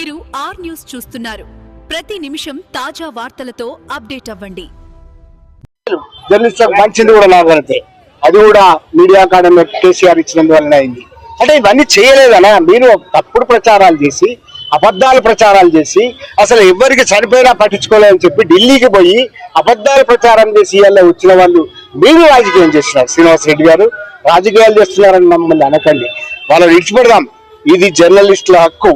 మీరు are news చూస్తున్నారు. ప్రతి నిమిషం తాజా వార్తలతో అప్డేట్ అవ్వండి. జర్నలిస్టులకు మంచిది కూడా లాభతే, అది కూడా మీడియా అకాడమీ కేసీఆర్ ఇచ్చినందువల్ల అయింది. అంటే ఇవన్నీ చేయలేదనా? మీరు తప్పుడు ప్రచారాలు చేసి, అబద్ధాలు ప్రచారాలు చేసి, అసలు ఎవరికి చనిపోయినా పట్టించుకోలేదని చెప్పి ఢిల్లీకి పోయి అబద్ధాలు ప్రచారం చేసి ఇలా వచ్చిన వాళ్ళు మీరు రాజకీయం చేస్తున్నారు. శ్రీనివాస్ రెడ్డి గారు రాజకీయాలు చేస్తున్నారని మమ్మల్ని అనకండి. వాళ్ళని విడిచిపెడదాం. ఇది జర్నలిస్టుల హక్కు.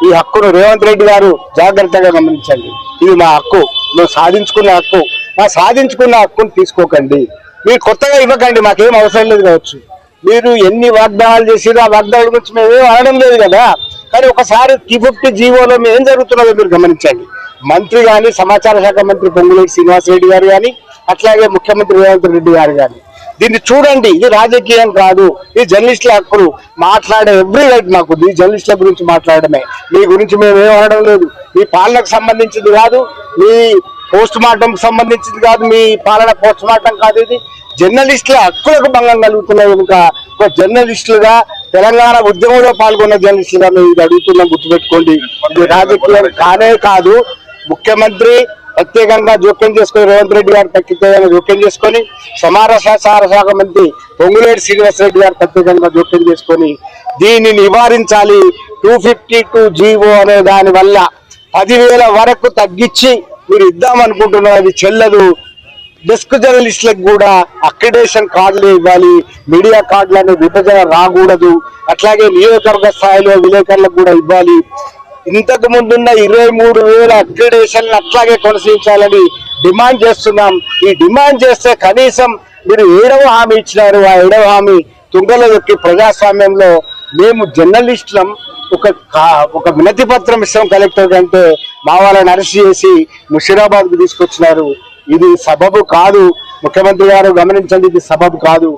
ఈ హక్కును రేవంత్ రెడ్డి గారు జాగ్రత్తగా గమనించండి. ఇది మా హక్కు, మేము సాధించుకున్న హక్కు. మా సాధించుకున్న హక్కును తీసుకోకండి. మీరు కొత్తగా ఇవ్వకండి, మాకేం అవసరం లేదు కావచ్చు. మీరు ఎన్ని వాగ్దానాలు చేసిరో ఆ వాగ్దానాల గురించి మేమేం అనడం లేదు కదా. కానీ ఒకసారి T50 జీవోలో ఏం జరుగుతున్నదో మీరు గమనించండి. మంత్రి కానీ, సమాచార శాఖ మంత్రి పొంగులేటి శ్రీనివాస్ రెడ్డి గారు కానీ, అట్లాగే ముఖ్యమంత్రి రేవంత్ రెడ్డి గారు కానీ దీన్ని చూడండి. ఇది రాజకీయం కాదు, ఇది జర్నలిస్టుల హక్కులు. మాట్లాడే ఎవ్రీ రైట్ మాకు ఈ జర్నలిస్టుల గురించి మాట్లాడమే. మీ గురించి మేము ఏం అనడం లేదు. మీ పాలనకు సంబంధించింది కాదు, మీ పోస్ట్ మార్టం సంబంధించింది కాదు, మీ పాలన పోస్ట్ మార్టం కాదు. ఇది జర్నలిస్టుల హక్కులకు భంగం కలుగుతున్నాయి. ఇంకా ఒక జర్నలిస్టులుగా, తెలంగాణ ఉద్యమంలో పాల్గొన్న జర్నలిస్టులుగా మేము ఇది అడుగుతున్నాం. గుర్తుపెట్టుకోండి, ఇది రాజకీయం కానే కాదు. ముఖ్యమంత్రి ప్రత్యేకంగా జోక్యం చేసుకుని, రేవంత్ రెడ్డి గారు ప్రత్యేకంగా జోక్యం చేసుకొని, సమాచార శాఖ మంత్రి పొంగులేటి శ్రీనివాస్ రెడ్డి గారు ప్రత్యేకంగా జోక్యం చేసుకొని దీన్ని నివారించాలి. 252 జీవో అనే దాని వల్ల 10,000 వరకు తగ్గించి మీరు ఇద్దామనుకుంటున్నారు. అది చెల్లదు. డెస్క్ జర్నలిస్టులకు కూడా అక్రిడేషన్ కార్డులు ఇవ్వాలి. మీడియా కార్డులను విభజన రాకూడదు. అట్లాగే నియోజకవర్గ స్థాయిలో విలేకరులకు కూడా ఇవ్వాలి. ఇంతకు ముందున్న 23,000 అక్రిడేషన్ అట్లాగే కొనసాగించాలని డిమాండ్ చేస్తున్నాం. ఈ డిమాండ్ చేస్తే కనీసం మీరు 7వ హామీ ఇచ్చినారు. ఆ 7వ హామీ తుంగలో దొక్కి ప్రజాస్వామ్యంలో మేము జర్నలిస్టులం ఒక వినతి పత్రం ఇస్తాం కలెక్టర్ కంటే మా వాళ్ళని అరెస్ట్ చేసి ముషీరాబాద్ కు తీసుకొచ్చినారు. ఇది సబబు కాదు. ముఖ్యమంత్రి గారు గమనించండి, ఇది సబబు కాదు.